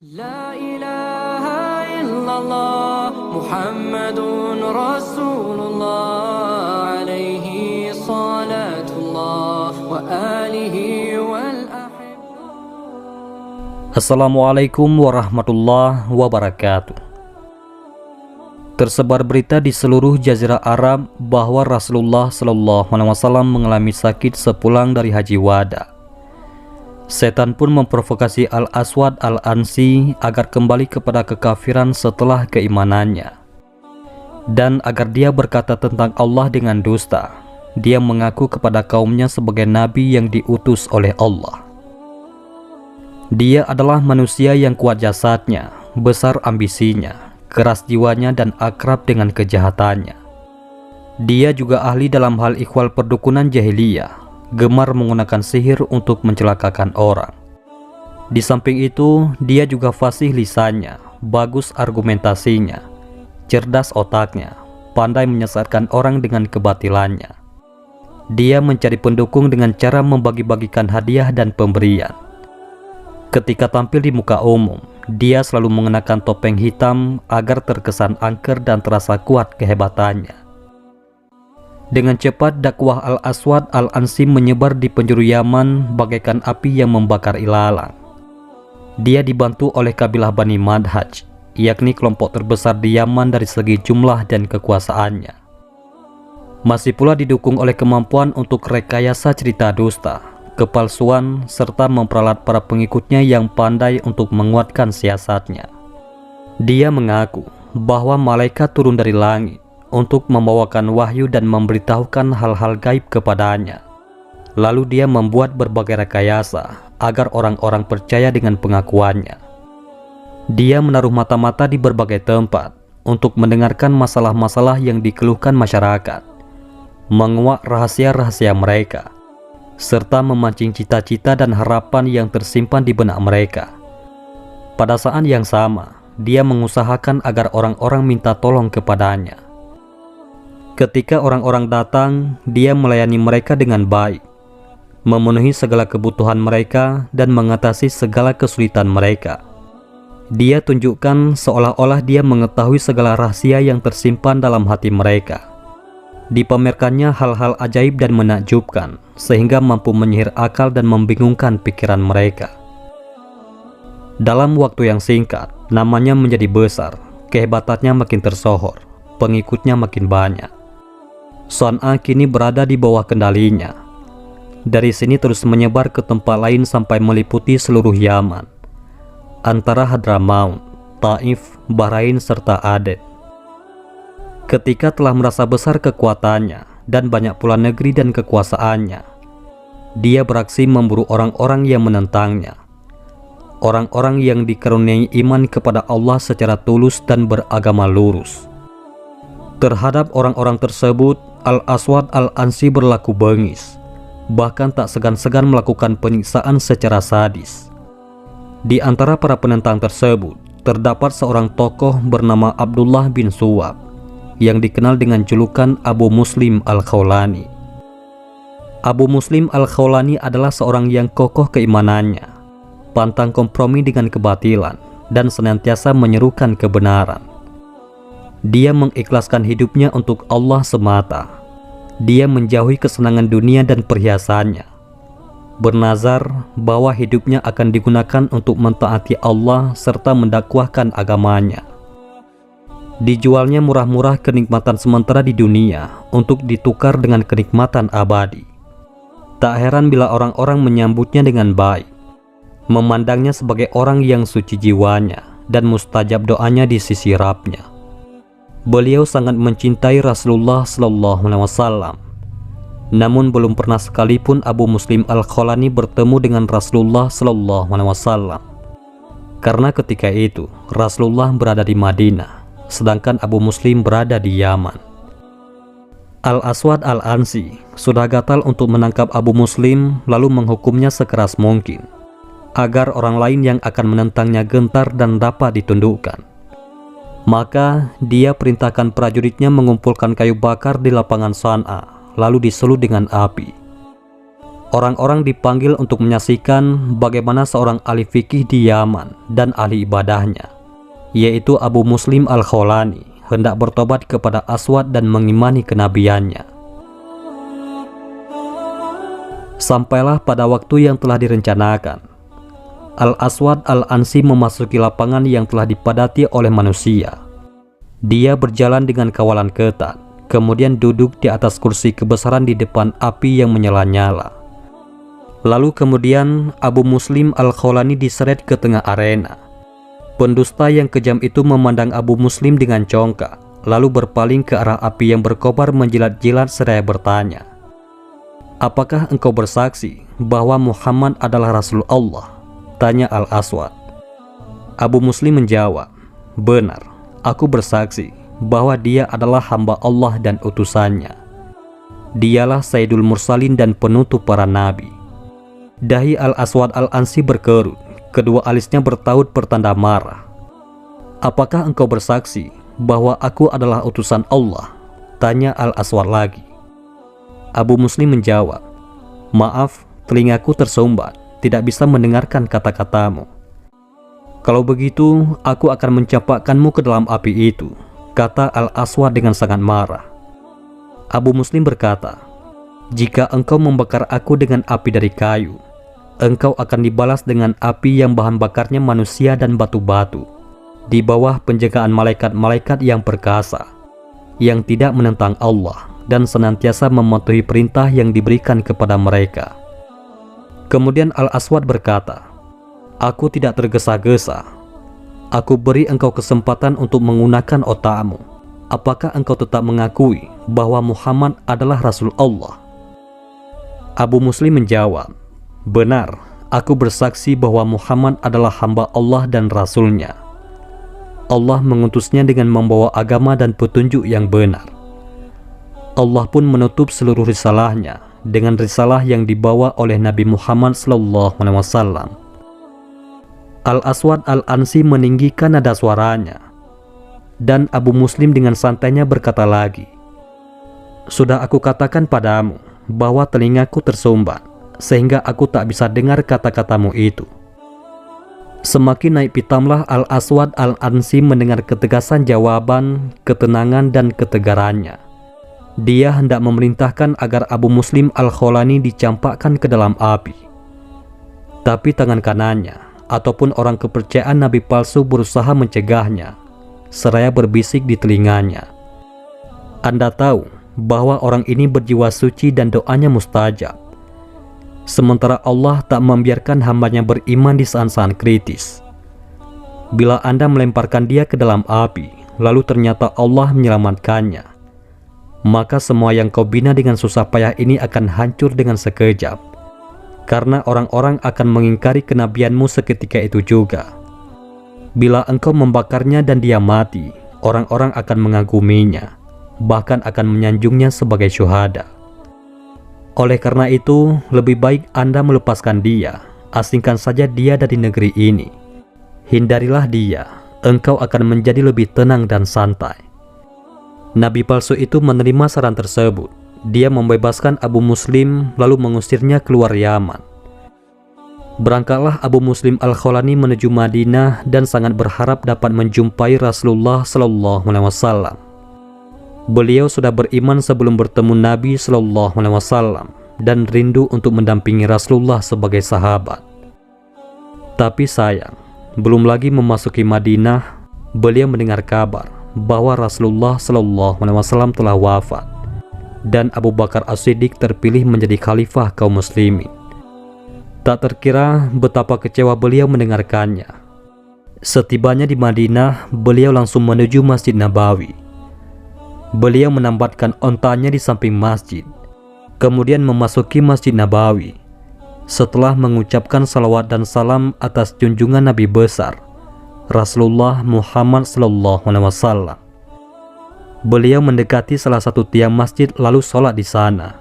La ilaha illallah Muhammadun Rasulullah alaihi salatullah wa alihi wal Assalamualaikum warahmatullahi wabarakatuh. Tersebar berita di seluruh Jazirah Arab bahwa Rasulullah SAW mengalami sakit sepulang dari Haji Wada. Setan pun memprovokasi Al-Aswad Al-Ansi agar kembali kepada kekafiran setelah keimanannya. Dan agar dia berkata tentang Allah dengan dusta, dia mengaku kepada kaumnya sebagai nabi yang diutus oleh Allah. Dia adalah manusia yang kuat jasadnya, besar ambisinya, keras jiwanya dan akrab dengan kejahatannya. Dia juga ahli dalam hal ikhwal perdukunan jahiliyah, gemar menggunakan sihir untuk mencelakakan orang. Di samping itu, dia juga fasih lisannya, bagus argumentasinya, cerdas otaknya, pandai menyesatkan orang dengan kebatilannya. Dia mencari pendukung dengan cara membagi-bagikan hadiah dan pemberian. Ketika tampil di muka umum, dia selalu mengenakan topeng hitam agar terkesan angker dan terasa kuat kehebatannya. Dengan cepat dakwah Al-Aswad Al-Ansi menyebar di penjuru Yaman bagaikan api yang membakar ilalang. Dia dibantu oleh kabilah Bani Madhaj, yakni kelompok terbesar di Yaman dari segi jumlah dan kekuasaannya. Masih pula didukung oleh kemampuan untuk rekayasa cerita dusta, kepalsuan, serta memperalat para pengikutnya yang pandai untuk menguatkan siasatnya. Dia mengaku bahwa malaikat turun dari langit untuk membawakan wahyu dan memberitahukan hal-hal gaib kepadanya. Lalu dia membuat berbagai rekayasa agar orang-orang percaya dengan pengakuannya. Dia menaruh mata-mata di berbagai tempat untuk mendengarkan masalah-masalah yang dikeluhkan masyarakat, menguak rahasia-rahasia mereka, serta memancing cita-cita dan harapan yang tersimpan di benak mereka. Pada saat yang sama, dia mengusahakan agar orang-orang minta tolong kepadanya. Ketika orang-orang datang, dia melayani mereka dengan baik, memenuhi segala kebutuhan mereka dan mengatasi segala kesulitan mereka. Dia tunjukkan seolah-olah dia mengetahui segala rahasia yang tersimpan dalam hati mereka. Dipamerkannya hal-hal ajaib dan menakjubkan, sehingga mampu menyihir akal dan membingungkan pikiran mereka. Dalam waktu yang singkat, namanya menjadi besar, kehebatannya makin tersohor, pengikutnya makin banyak. Son'a kini berada di bawah kendalinya. Dari sini terus menyebar ke tempat lain sampai meliputi seluruh Yaman, antara Hadramaut, Taif, Bahrain, serta Aden. Ketika telah merasa besar kekuatannya dan banyak pula negeri dan kekuasaannya, dia beraksi memburu orang-orang yang menentangnya, orang-orang yang dikaruniai iman kepada Allah secara tulus dan beragama lurus. Terhadap orang-orang tersebut, Al-Aswad Al-Ansi berlaku bengis, bahkan tak segan-segan melakukan penyiksaan secara sadis. Di antara para penentang tersebut, terdapat seorang tokoh bernama Abdullah bin Suwab, yang dikenal dengan julukan Abu Muslim Al-Khawlani. Abu Muslim Al-Khawlani adalah seorang yang kokoh keimanannya, pantang kompromi dengan kebatilan, dan senantiasa menyerukan kebenaran. Dia mengikhlaskan hidupnya untuk Allah semata. Dia menjauhi kesenangan dunia dan perhiasannya, bernazar bahwa hidupnya akan digunakan untuk mentaati Allah serta mendakwahkan agamanya. Dijualnya murah-murah kenikmatan sementara di dunia untuk ditukar dengan kenikmatan abadi. Tak heran bila orang-orang menyambutnya dengan baik, memandangnya sebagai orang yang suci jiwanya dan mustajab doanya di sisi Rabb-Nya. Beliau sangat mencintai Rasulullah SAW. Namun belum pernah sekalipun Abu Muslim Al-Khawlani bertemu dengan Rasulullah SAW. Karena ketika itu Rasulullah berada di Madinah, sedangkan Abu Muslim berada di Yaman. Al-Aswad Al-Ansi sudah gatal untuk menangkap Abu Muslim lalu menghukumnya sekeras mungkin, agar orang lain yang akan menentangnya gentar dan dapat ditundukkan. Maka dia perintahkan prajuritnya mengumpulkan kayu bakar di lapangan Son'a, lalu disulut dengan api. Orang-orang dipanggil untuk menyaksikan bagaimana seorang ahli fikih di Yaman dan ahli ibadahnya, yaitu Abu Muslim Al-Khawlani, hendak bertobat kepada Aswad dan mengimani kenabiannya. Sampailah pada waktu yang telah direncanakan. Al-Aswad Al-Ansi memasuki lapangan yang telah dipadati oleh manusia. Dia berjalan dengan kawalan ketat, kemudian duduk di atas kursi kebesaran di depan api yang menyala-nyala. Lalu kemudian Abu Muslim Al-Khawlani diseret ke tengah arena. Pendusta yang kejam itu memandang Abu Muslim dengan congkak, lalu berpaling ke arah api yang berkobar menjilat-jilat seraya bertanya, "Apakah engkau bersaksi bahwa Muhammad adalah Rasul Allah?" tanya Al-Aswad. Abu Muslim menjawab, "Benar, aku bersaksi bahwa dia adalah hamba Allah dan utusannya. Dialah Sayyidul Mursalin dan penutup para nabi." Dahi Al-Aswad Al-Ansi berkerut, kedua alisnya bertaut pertanda marah. "Apakah engkau bersaksi bahwa aku adalah utusan Allah?" tanya Al-Aswad lagi. Abu Muslim menjawab, "Maaf, telingaku tersumbat, tidak bisa mendengarkan kata-katamu." "Kalau begitu, aku akan mencampakkanmu ke dalam api itu," kata Al-Aswad dengan sangat marah. Abu Muslim berkata, "Jika engkau membakar aku dengan api dari kayu, engkau akan dibalas dengan api yang bahan bakarnya manusia dan batu-batu, di bawah penjagaan malaikat-malaikat yang perkasa, yang tidak menentang Allah dan senantiasa mematuhi perintah yang diberikan kepada mereka." Kemudian Al-Aswad berkata, "Aku tidak tergesa-gesa. Aku beri engkau kesempatan untuk menggunakan otakmu. Apakah engkau tetap mengakui bahwa Muhammad adalah Rasul Allah?" Abu Muslim menjawab, "Benar, aku bersaksi bahwa Muhammad adalah hamba Allah dan Rasul-Nya. Allah mengutusnya dengan membawa agama dan petunjuk yang benar. Allah pun menutup seluruh risalahnya dengan risalah yang dibawa oleh Nabi Muhammad SAW." Al-Aswad Al-Ansi meninggikan nada suaranya, dan Abu Muslim dengan santainya berkata lagi, "Sudah aku katakan padamu bahwa telingaku tersumbat, sehingga aku tak bisa dengar kata-katamu itu." Semakin naik pitamlah Al-Aswad Al-Ansi mendengar ketegasan jawaban, ketenangan dan ketegarannya. Dia hendak memerintahkan agar Abu Muslim Al-Khawlani dicampakkan ke dalam api. Tapi tangan kanannya, ataupun orang kepercayaan Nabi palsu, berusaha mencegahnya, seraya berbisik di telinganya, "Anda tahu bahwa orang ini berjiwa suci dan doanya mustajab. Sementara Allah tak membiarkan hambanya beriman di saat-saat kritis. Bila Anda melemparkan dia ke dalam api, lalu ternyata Allah menyelamatkannya, maka semua yang kau bina dengan susah payah ini akan hancur dengan sekejap, karena orang-orang akan mengingkari kenabianmu seketika itu juga. Bila engkau membakarnya dan dia mati, orang-orang akan mengaguminya, bahkan akan menyanjungnya sebagai syuhada. Oleh karena itu, lebih baik Anda melepaskan dia, asingkan saja dia dari negeri ini. Hindarilah dia, engkau akan menjadi lebih tenang dan santai." Nabi palsu itu menerima saran tersebut. Dia membebaskan Abu Muslim lalu mengusirnya keluar Yaman. Berangkatlah Abu Muslim Al-Khawlani menuju Madinah dan sangat berharap dapat menjumpai Rasulullah SAW. Beliau sudah beriman sebelum bertemu Nabi SAW dan rindu untuk mendampingi Rasulullah sebagai sahabat. Tapi sayang, belum lagi memasuki Madinah, beliau mendengar kabar bahwa Rasulullah SAW telah wafat dan Abu Bakar As-Siddiq terpilih menjadi khalifah kaum muslimin. Tak terkira betapa kecewa beliau mendengarkannya. Setibanya di Madinah, beliau langsung menuju Masjid Nabawi. Beliau menambatkan ontanya di samping masjid, kemudian memasuki Masjid Nabawi. Setelah mengucapkan salawat dan salam atas junjungan Nabi besar Rasulullah Muhammad SAW, beliau mendekati salah satu tiang masjid lalu sholat di sana.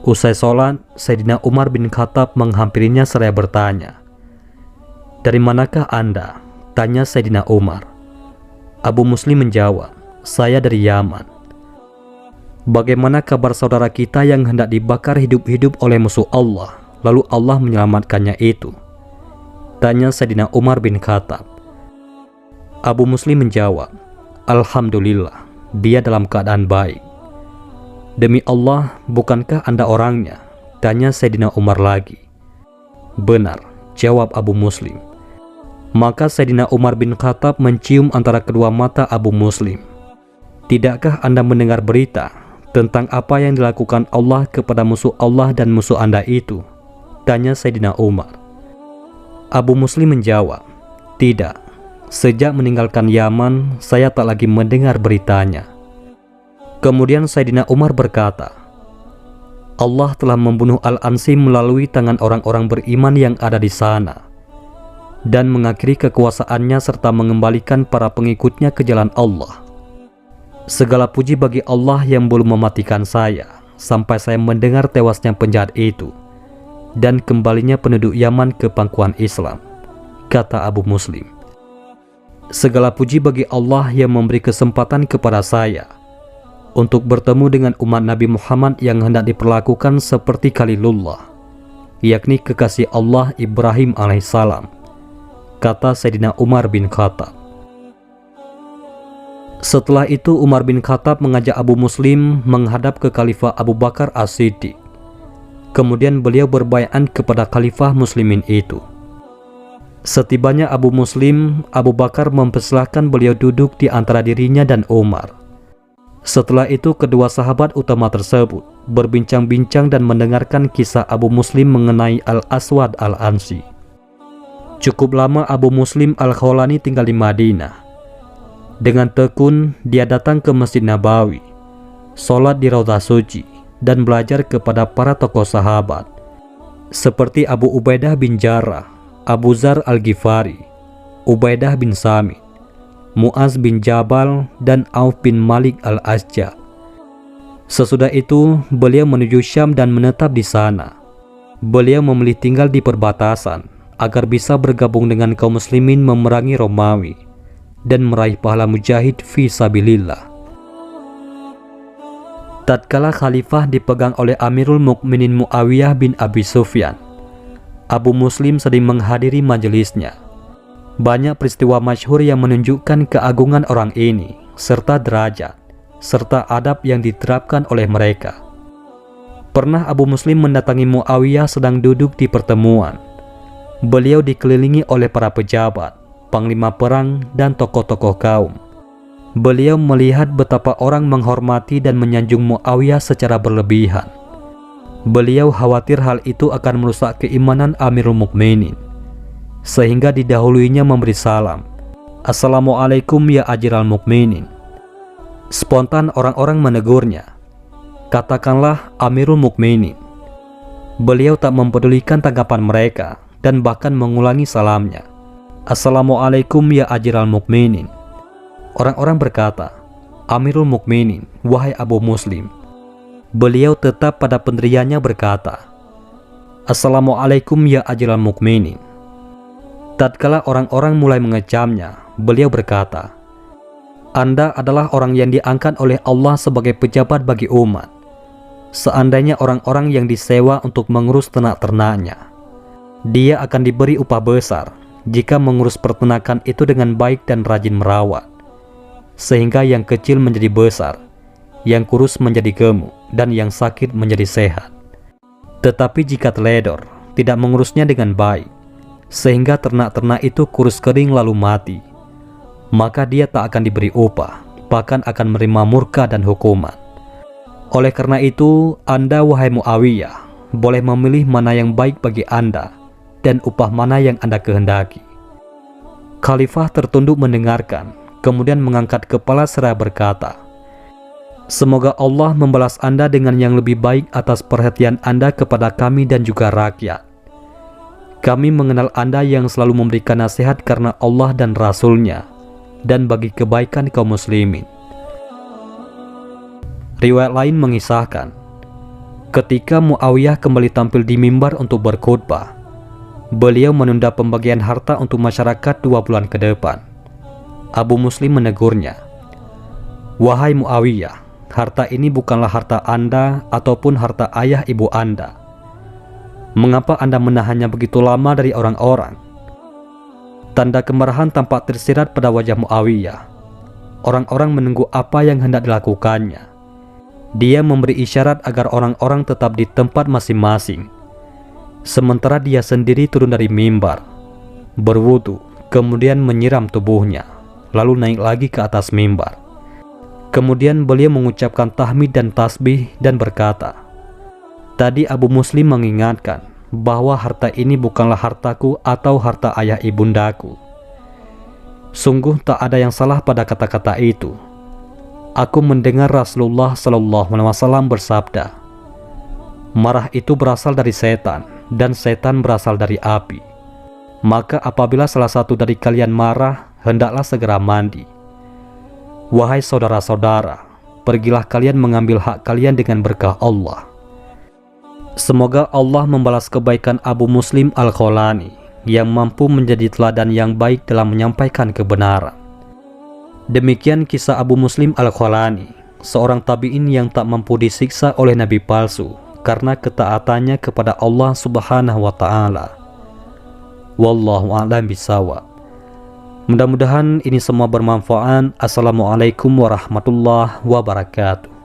Usai sholat, Sayyidina Umar bin Khattab menghampirinya seraya bertanya, "Dari manakah Anda?" tanya Sayyidina Umar. Abu Muslim menjawab, "Saya dari Yaman." Bagaimana kabar saudara kita yang hendak dibakar hidup-hidup oleh musuh Allah, lalu Allah menyelamatkannya itu? Tanya Sayyidina Umar bin Khattab. Abu Muslim menjawab, Alhamdulillah, dia dalam keadaan baik. Demi Allah, bukankah Anda orangnya? Tanya Sayyidina Umar lagi. Benar, jawab Abu Muslim. Maka Sayyidina Umar bin Khattab mencium antara kedua mata Abu Muslim. Tidakkah Anda mendengar berita tentang apa yang dilakukan Allah kepada musuh Allah dan musuh Anda itu? Tanya Sayyidina Umar. Abu Muslim menjawab, tidak. Sejak meninggalkan Yaman, saya tak lagi mendengar beritanya. Kemudian Sayyidina Umar berkata, Allah telah membunuh Al-Ansi melalui tangan orang-orang beriman yang ada di sana, dan mengakhiri kekuasaannya serta mengembalikan para pengikutnya ke jalan Allah. Segala puji bagi Allah yang belum mematikan saya sampai saya mendengar tewasnya penjahat itu dan kembalinya penduduk Yaman ke pangkuan Islam, kata Abu Muslim. Segala puji bagi Allah yang memberi kesempatan kepada saya untuk bertemu dengan umat Nabi Muhammad yang hendak diperlakukan seperti Khalilullah, yakni kekasih Allah Ibrahim alaihissalam, kata Sayyidina Umar bin Khattab. Setelah itu Umar bin Khattab mengajak Abu Muslim menghadap ke Khalifah Abu Bakar As-Siddiq. Kemudian beliau berbaiat kepada Khalifah Muslimin itu. Setibanya Abu Muslim, Abu Bakar mempersilahkan beliau duduk di antara dirinya dan Umar. Setelah itu kedua sahabat utama tersebut berbincang-bincang dan mendengarkan kisah Abu Muslim mengenai Al-Aswad Al-Ansi. Cukup lama Abu Muslim Al-Khawlani tinggal di Madinah. Dengan tekun dia datang ke Masjid Nabawi, sholat di Raudhah Suci, dan belajar kepada para tokoh sahabat seperti Abu Ubaidah bin Jarrah, Abu Dzar Al-Ghifari, Ubaidah bin Samit, Mu'az bin Jabal, dan Auf bin Malik Al-Asja. Sesudah itu beliau menuju Syam dan menetap di sana. Beliau memilih tinggal di perbatasan agar bisa bergabung dengan kaum muslimin memerangi Romawi dan meraih pahala mujahid fi sabilillah. Tatkala khalifah dipegang oleh Amirul Mukminin Muawiyah bin Abi Sufyan, Abu Muslim sering menghadiri majelisnya. Banyak peristiwa masyhur yang menunjukkan keagungan orang ini serta derajat serta adab yang diterapkan oleh mereka. Pernah Abu Muslim mendatangi Muawiyah sedang duduk di pertemuan. Beliau dikelilingi oleh para pejabat, panglima perang, dan tokoh-tokoh kaum. Beliau melihat betapa orang menghormati dan menyanjung Muawiyah secara berlebihan. Beliau khawatir hal itu akan merusak keimanan Amirul Mukminin, sehingga didahuluinya memberi salam, Assalamualaikum ya Ajiral Mukminin. Spontan orang-orang menegurnya, katakanlah Amirul Mukminin. Beliau tak mempedulikan tanggapan mereka dan bahkan mengulangi salamnya, Assalamualaikum ya Ajiral Mukminin. Orang-orang berkata, Amirul Mukminin, wahai Abu Muslim. Beliau tetap pada pendiriannya berkata, Assalamualaikum ya Ajiral Mukminin. Tatkala orang-orang mulai mengecamnya, beliau berkata, Anda adalah orang yang diangkat oleh Allah sebagai pejabat bagi umat. Seandainya orang-orang yang disewa untuk mengurus ternak-ternaknya, dia akan diberi upah besar jika mengurus peternakan itu dengan baik dan rajin merawat, sehingga yang kecil menjadi besar, yang kurus menjadi gemuk, dan yang sakit menjadi sehat. Tetapi jika teledor, tidak mengurusnya dengan baik, sehingga ternak-ternak itu kurus kering lalu mati, maka dia tak akan diberi upah, bahkan akan menerima murka dan hukuman. Oleh karena itu, Anda wahai Muawiyah, boleh memilih mana yang baik bagi Anda dan upah mana yang Anda kehendaki. Khalifah tertunduk mendengarkan, kemudian mengangkat kepala seraya berkata, Semoga Allah membalas Anda dengan yang lebih baik atas perhatian Anda kepada kami dan juga rakyat. Kami mengenal Anda yang selalu memberikan nasihat karena Allah dan Rasul-Nya dan bagi kebaikan kaum muslimin. Riwayat lain mengisahkan, ketika Muawiyah kembali tampil di mimbar untuk berkhutbah, beliau menunda pembagian harta untuk masyarakat 2 bulan ke depan. Abu Muslim menegurnya, Wahai Muawiyah, harta ini bukanlah harta Anda ataupun harta ayah ibu Anda. Mengapa Anda menahannya begitu lama dari orang-orang?" Tanda kemarahan tampak tersirat pada wajah Muawiyah. Orang-orang menunggu apa yang hendak dilakukannya. Dia memberi isyarat agar orang-orang tetap di tempat masing-masing. Sementara dia sendiri turun dari mimbar, berwudu, kemudian menyiram tubuhnya, lalu naik lagi ke atas mimbar. Kemudian beliau mengucapkan tahmid dan tasbih dan berkata, "Tadi Abu Muslim mengingatkan bahwa harta ini bukanlah hartaku atau harta ayah ibundaku. Sungguh tak ada yang salah pada kata-kata itu. Aku mendengar Rasulullah SAW bersabda, marah itu berasal dari setan dan setan berasal dari api. Maka apabila salah satu dari kalian marah, hendaklah segera mandi. Wahai saudara-saudara, pergilah kalian mengambil hak kalian dengan berkah Allah." Semoga Allah membalas kebaikan Abu Muslim Al-Khawlani yang mampu menjadi teladan yang baik dalam menyampaikan kebenaran. Demikian kisah Abu Muslim Al-Khawlani, seorang tabi'in yang tak mampu disiksa oleh nabi palsu karena ketaatannya kepada Allah Subhanahu wa Ta'ala. Wallahu a'lam bishawab. Mudah-mudahan ini semua bermanfaat. Assalamualaikum warahmatullahi wabarakatuh.